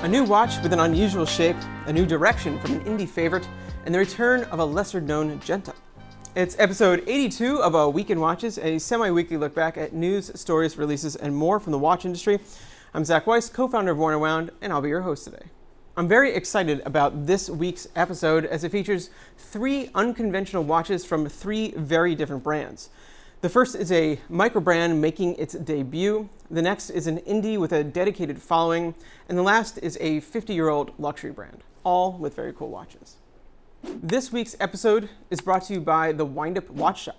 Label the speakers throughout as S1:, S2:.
S1: A new watch with an unusual shape, a new direction from an indie favorite, and the return of a lesser-known Genta. It's episode 82 of A Week in Watches, a semi-weekly look back at news, stories, releases, and more from the watch industry. I'm Zach Weiss, co-founder of Warner Wound, and I'll be your host today. I'm very excited about this week's episode as it features 3 unconventional watches from 3 very different brands. The first is a micro brand making its debut, the next is an indie with a dedicated following, and the last is a 50-year-old luxury brand, all with very cool watches. This week's episode is brought to you by the Wind Up Watch Shop.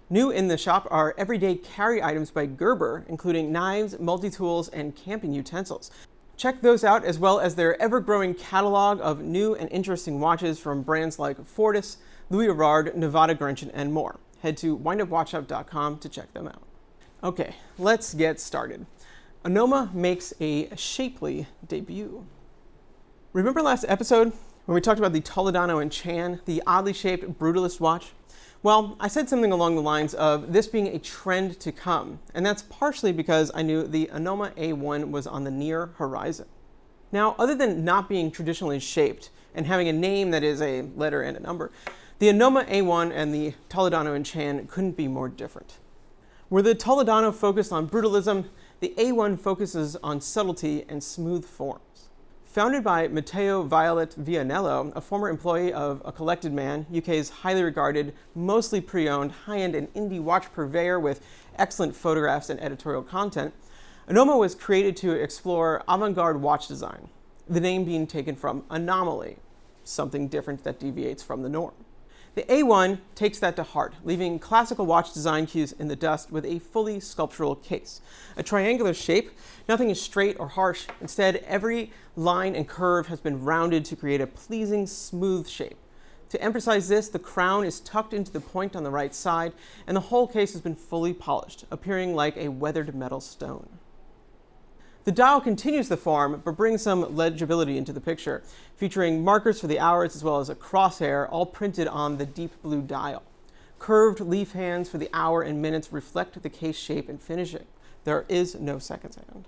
S1: New in the shop are everyday carry items by Gerber, including knives, multi-tools, and camping utensils. Check those out, as well as their ever-growing catalog of new and interesting watches from brands like Fortis, Louis Erard, Nevada Grenchen, and more. Head to windupwatchshop.com to check them out. Okay, let's get started. Anoma makes a shapely debut. Remember last episode when we talked about the Toledano and Chan, the oddly shaped brutalist watch? Well, I said something along the lines of this being a trend to come, and that's partially because I knew the Anoma A1 was on the near horizon. Now, other than not being traditionally shaped and having a name that is a letter and a number, the Anoma A1 and the Toledano and Chan couldn't be more different. Where the Toledano focused on brutalism, the A1 focuses on subtlety and smooth forms. Founded by Matteo Violet Vianello, a former employee of A Collected Man, UK's highly regarded, mostly pre-owned, high-end and indie watch purveyor with excellent photographs and editorial content, Anoma was created to explore avant-garde watch design, the name being taken from anomaly, something different that deviates from the norm. The A1 takes that to heart, leaving classical watch design cues in the dust with a fully sculptural case. A triangular shape, nothing is straight or harsh. Instead, every line and curve has been rounded to create a pleasing, smooth shape. To emphasize this, the crown is tucked into the point on the right side, and the whole case has been fully polished, appearing like a weathered metal stone. The dial continues the form, but brings some legibility into the picture, featuring markers for the hours as well as a crosshair, all printed on the deep blue dial. Curved leaf hands for the hour and minutes reflect the case shape and finishing. There is no seconds hand.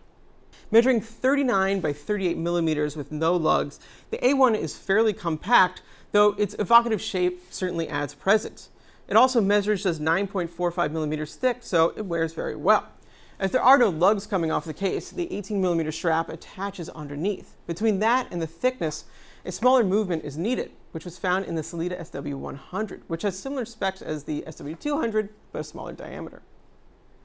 S1: Measuring 39 by 38 millimeters with no lugs, the A1 is fairly compact, though its evocative shape certainly adds presence. It also measures just 9.45 millimeters thick, so it wears very well. As there are no lugs coming off the case, the 18mm strap attaches underneath. Between that and the thickness, a smaller movement is needed, which was found in the Sellita SW100, which has similar specs as the SW200, but a smaller diameter.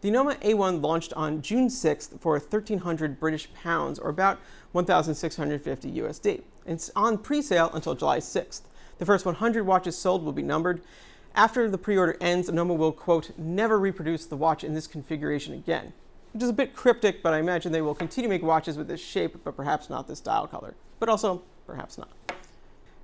S1: The Anoma A1 launched on June 6th for 1,300 British pounds, or about 1,650 USD. It's on pre-sale until July 6th. The first 100 watches sold will be numbered. After the pre-order ends, Anoma will, quote, never reproduce the watch in this configuration again, which is a bit cryptic, but I imagine they will continue to make watches with this shape, but perhaps not this dial color, but also perhaps not.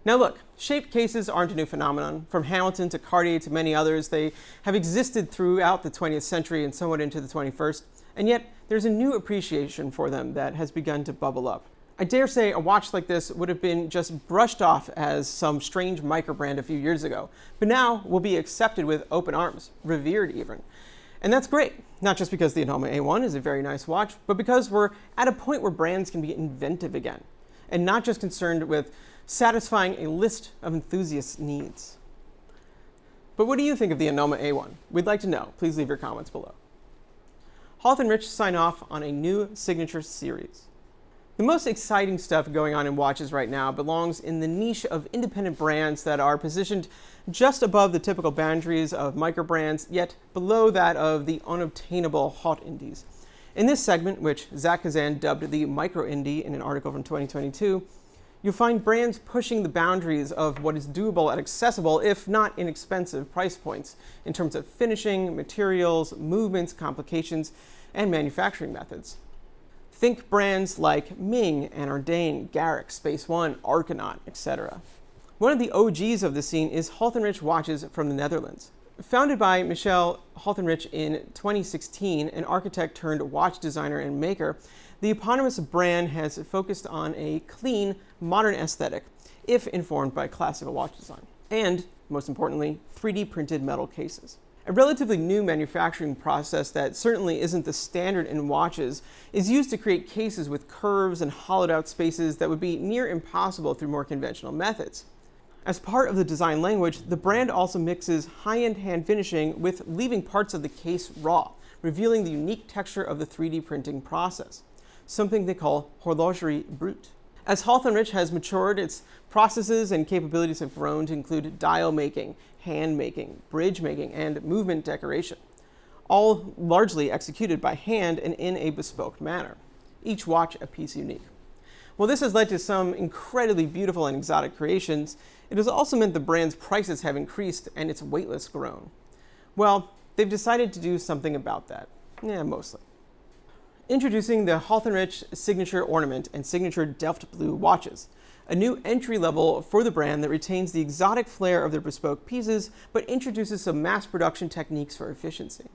S1: Now look, shaped cases aren't a new phenomenon. From Hamilton to Cartier to many others, they have existed throughout the 20th century and somewhat into the 21st, and yet there's a new appreciation for them that has begun to bubble up. I dare say a watch like this would have been just brushed off as some strange microbrand a few years ago, but now will be accepted with open arms, revered even. And that's great, not just because the Anoma A1 is a very nice watch, but because we're at a point where brands can be inventive again, and not just concerned with satisfying a list of enthusiasts' needs. But what do you think of the Anoma A1? We'd like to know. Please leave your comments below. Holthinrichs sign off on a new signature series. The most exciting stuff going on in watches right now belongs in the niche of independent brands that are positioned just above the typical boundaries of micro brands, yet below that of the unobtainable hot indies. In this segment, which Zach Kazan dubbed the micro indie in an article from 2022, you'll find brands pushing the boundaries of what is doable at accessible, if not inexpensive, price points in terms of finishing, materials, movements, complications, and manufacturing methods. Think brands like Ming, Anardane, Garrick, Space One, Argonaut, etc. One of the OGs of the scene is Holthinrichs watches from the Netherlands. Founded by Michel Holthinrich in 2016, an architect turned watch designer and maker, the eponymous brand has focused on a clean, modern aesthetic, if informed by classical watch design, and, most importantly, 3D printed metal cases. A relatively new manufacturing process that certainly isn't the standard in watches is used to create cases with curves and hollowed out spaces that would be near impossible through more conventional methods. As part of the design language, the brand also mixes high-end hand finishing with leaving parts of the case raw, revealing the unique texture of the 3D printing process, something they call horlogerie brute. As Holthinrichs has matured, its processes and capabilities have grown to include dial making, hand making, bridge making, and movement decoration, all largely executed by hand and in a bespoke manner, each watch a piece unique. While this has led to some incredibly beautiful and exotic creations, it has also meant the brand's prices have increased and its waitlist grown. Well, they've decided to do something about that. Yeah, mostly. Introducing the Holthinrichs Signature Ornament and Signature Delft Blue watches, a new entry level for the brand that retains the exotic flair of their bespoke pieces, but introduces some mass production techniques for efficiency.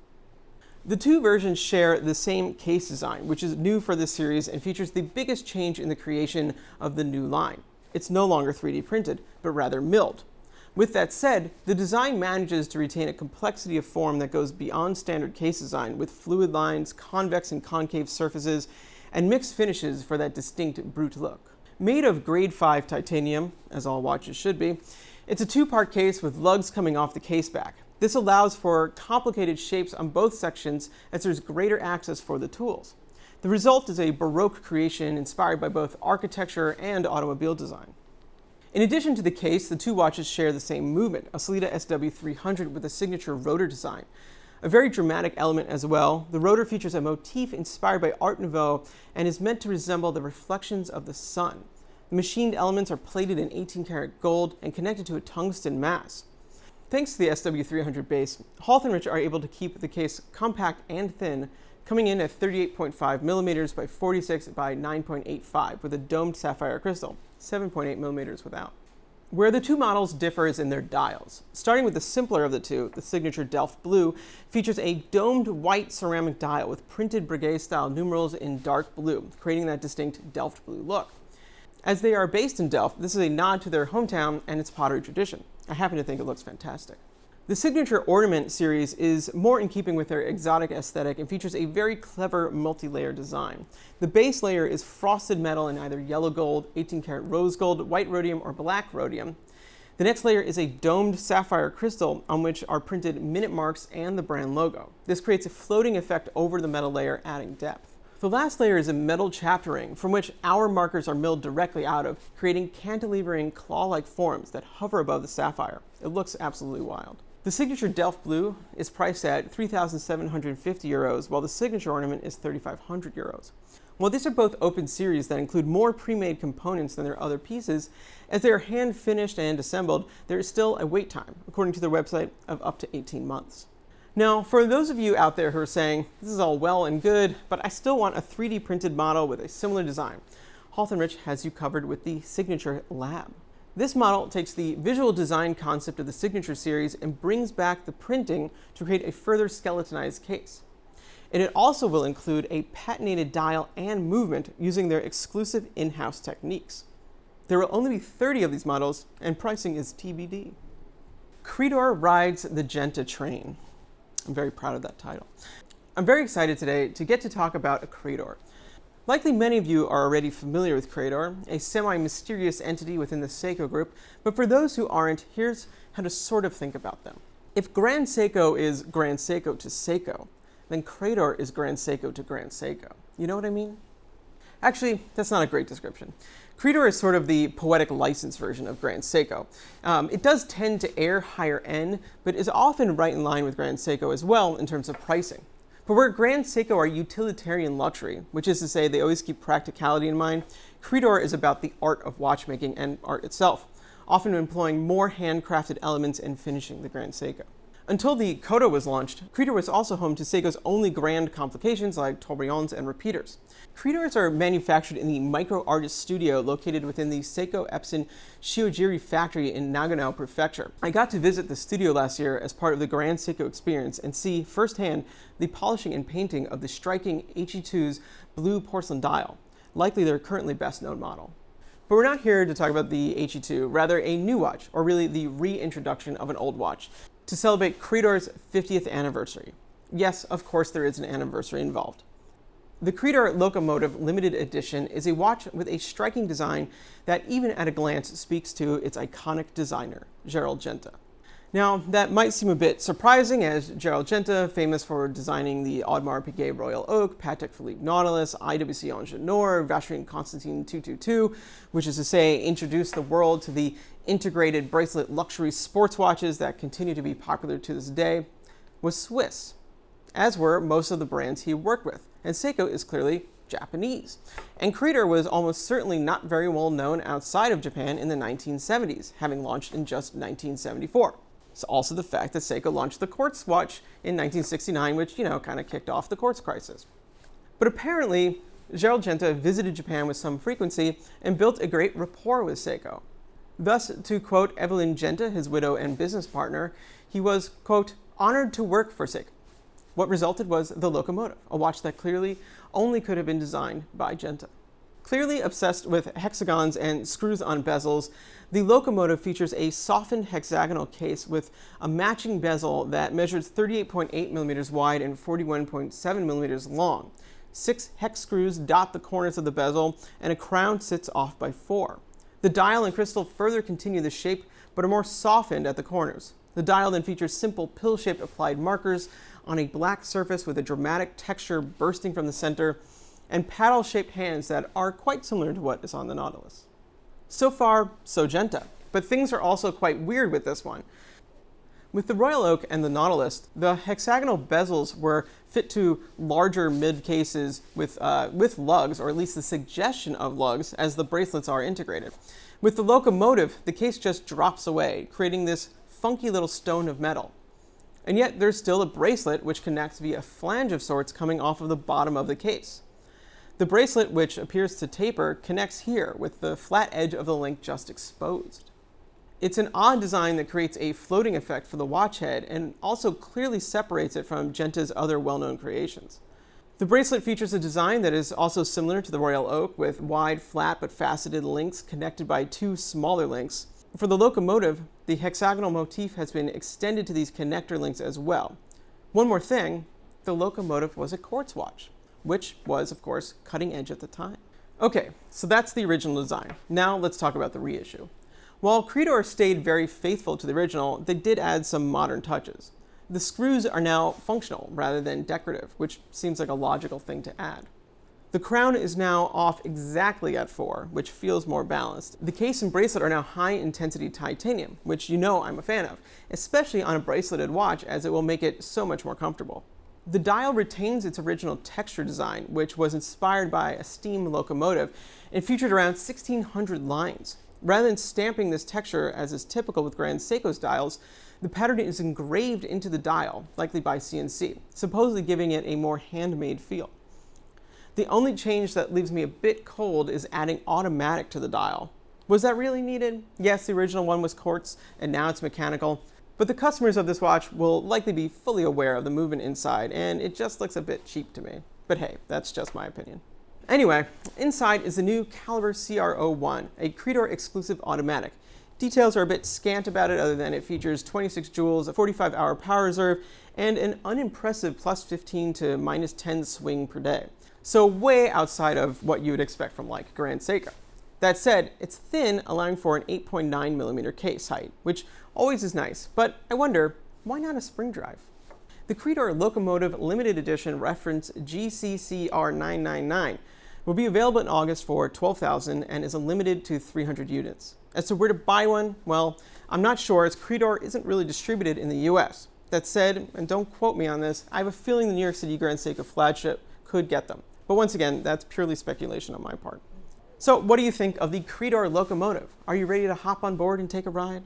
S1: The two versions share the same case design, which is new for this series and features the biggest change in the creation of the new line. It's no longer 3D printed, but rather milled. With that said, the design manages to retain a complexity of form that goes beyond standard case design, with fluid lines, convex and concave surfaces, and mixed finishes for that distinct brute look. Made of grade 5 titanium, as all watches should be, it's a two-part case with lugs coming off the case back. This allows for complicated shapes on both sections as there's greater access for the tools. The result is a Baroque creation inspired by both architecture and automobile design. In addition to the case, the two watches share the same movement, a Sellita SW300 with a signature rotor design. A very dramatic element as well, the rotor features a motif inspired by Art Nouveau and is meant to resemble the reflections of the sun. The machined elements are plated in 18-karat gold and connected to a tungsten mass. Thanks to the SW300 base, Holthinrichs are able to keep the case compact and thin, coming in at 38.5 millimeters by 46 by 9.85 with a domed sapphire crystal, 7.8 millimeters without. Where the two models differ is in their dials. Starting with the simpler of the two, the Signature Delft Blue features a domed white ceramic dial with printed Breguet-style numerals in dark blue, creating that distinct Delft Blue look. As they are based in Delft, this is a nod to their hometown and its pottery tradition. I happen to think it looks fantastic. The Signature Ornament series is more in keeping with their exotic aesthetic and features a very clever multi-layer design. The base layer is frosted metal in either yellow gold, 18-karat rose gold, white rhodium, or black rhodium. The next layer is a domed sapphire crystal on which are printed minute marks and the brand logo. This creates a floating effect over the metal layer, adding depth. The last layer is a metal chapter ring from which hour markers are milled directly out of, creating cantilevering claw-like forms that hover above the sapphire. It looks absolutely wild. The Signature Delft Blue is priced at 3,750 euros, while the Signature Ornament is 3,500 euros. While these are both open series that include more pre-made components than their other pieces, as they are hand-finished and assembled, there is still a wait time, according to their website, of up to 18 months. Now, for those of you out there who are saying, this is all well and good, but I still want a 3D printed model with a similar design, Holthinrichs has you covered with the Signature Lab. This model takes the visual design concept of the Signature series and brings back the printing to create a further skeletonized case. And it also will include a patented dial and movement using their exclusive in-house techniques. There will only be 30 of these models, and pricing is TBD. Credor rides the Genta train. I'm very proud of that title. I'm very excited today to get to talk about a Credor. Likely many of you are already familiar with Credor, a semi-mysterious entity within the Seiko group, but for those who aren't, here's how to sort of think about them. If Grand Seiko is Grand Seiko to Seiko, then Credor is Grand Seiko to Grand Seiko. You know what I mean? Actually, that's not a great description. Credor is sort of the poetic license version of Grand Seiko. It does tend to err higher end, but is often right in line with Grand Seiko as well in terms of pricing. But where Grand Seiko are utilitarian luxury, which is to say they always keep practicality in mind, Credor is about the art of watchmaking and art itself, often employing more handcrafted elements and finishing the Grand Seiko. Until the Kodo was launched, Credor was also home to Seiko's only grand complications like tourbillons and repeaters. Credors are manufactured in the Micro Artist Studio located within the Seiko Epson Shiojiri factory in Nagano Prefecture. I got to visit the studio last year as part of the Grand Seiko experience and see firsthand the polishing and painting of the striking HE2's blue porcelain dial, likely their currently best known model. But we're not here to talk about the HE2, rather a new watch, or really the reintroduction of an old watch. to celebrate Credor's 50th anniversary. Yes, of course there is an anniversary involved. The Credor Locomotive Limited Edition is a watch with a striking design that even at a glance speaks to its iconic designer, Gerald Genta. Now, that might seem a bit surprising, as Gerald Genta, famous for designing the Audemars Piguet Royal Oak, Patek Philippe Nautilus, IWC Ingenieur, Vacherin Constantin 222, which is to say, introduced the world to the integrated bracelet luxury sports watches that continue to be popular to this day, was Swiss, as were most of the brands he worked with, and Seiko is clearly Japanese. And Credor was almost certainly not very well known outside of Japan in the 1970s, having launched in just 1974. It's also the fact that Seiko launched the quartz watch in 1969, which, kind of kicked off the quartz crisis. But apparently, Gerald Genta visited Japan with some frequency and built a great rapport with Seiko. Thus, to quote Evelyn Genta, his widow and business partner, he was, quote, honored to work for Seiko. What resulted was the Locomotive, a watch that clearly only could have been designed by Genta. Clearly obsessed with hexagons and screws on bezels, the Locomotive features a softened hexagonal case with a matching bezel that measures 38.8 millimeters wide and 41.7 millimeters long. 6 hex screws dot the corners of the bezel, and a crown sits off by 4. The dial and crystal further continue the shape, but are more softened at the corners. The dial then features simple pill-shaped applied markers on a black surface with a dramatic texture bursting from the center, and paddle-shaped hands that are quite similar to what is on the Nautilus. So far, so Genta, but things are also quite weird with this one. With the Royal Oak and the Nautilus, the hexagonal bezels were fit to larger mid-cases with lugs, or at least the suggestion of lugs, as the bracelets are integrated. With the Locomotive, the case just drops away, creating this funky little stone of metal. And yet there's still a bracelet which connects via a flange of sorts coming off of the bottom of the case. The bracelet, which appears to taper, connects here with the flat edge of the link just exposed. It's an odd design that creates a floating effect for the watch head and also clearly separates it from Genta's other well-known creations. The bracelet features a design that is also similar to the Royal Oak, with wide, flat, but faceted links connected by 2 smaller links. For the Locomotive, the hexagonal motif has been extended to these connector links as well. One more thing, the Locomotive was a quartz watch, which was, of course, cutting edge at the time. Okay, so that's the original design. Now let's talk about the reissue. While Credor stayed very faithful to the original, they did add some modern touches. The screws are now functional rather than decorative, which seems like a logical thing to add. The crown is now off exactly at 4, which feels more balanced. The case and bracelet are now high-intensity titanium, which I'm a fan of, especially on a braceleted watch, as it will make it so much more comfortable. The dial retains its original texture design, which was inspired by a steam locomotive and featured around 1,600 lines. Rather than stamping this texture, as is typical with Grand Seiko's dials, the pattern is engraved into the dial, likely by CNC, supposedly giving it a more handmade feel. The only change that leaves me a bit cold is adding automatic to the dial. Was that really needed? Yes, the original one was quartz, and now it's mechanical, but the customers of this watch will likely be fully aware of the movement inside, and it just looks a bit cheap to me. But hey, that's just my opinion. Anyway, inside is the new Caliber CR01, a Credor exclusive automatic. Details are a bit scant about it, other than it features 26 joules, a 45-hour power reserve, and an unimpressive plus 15 to minus 10 swing per day. So way outside of what you would expect from like Grand Seiko. That said, it's thin, allowing for an 8.9 millimeter case height, which always is nice, but I wonder, why not a spring drive? The Credor Locomotive Limited Edition reference GCCR999 will be available in August for $12,000 and is limited to 300 units. As to where to buy one, well, I'm not sure, as Credor isn't really distributed in the US. That said, and don't quote me on this, I have a feeling the New York City Grand Seiko flagship could get them. But once again, that's purely speculation on my part. So what do you think of the Credor Locomotive? Are you ready to hop on board and take a ride?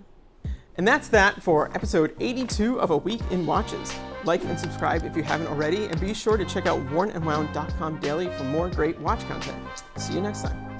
S1: And that's that for episode 82 of A Week in Watches. Like and subscribe if you haven't already, and be sure to check out wornandwound.com daily for more great watch content. See you next time.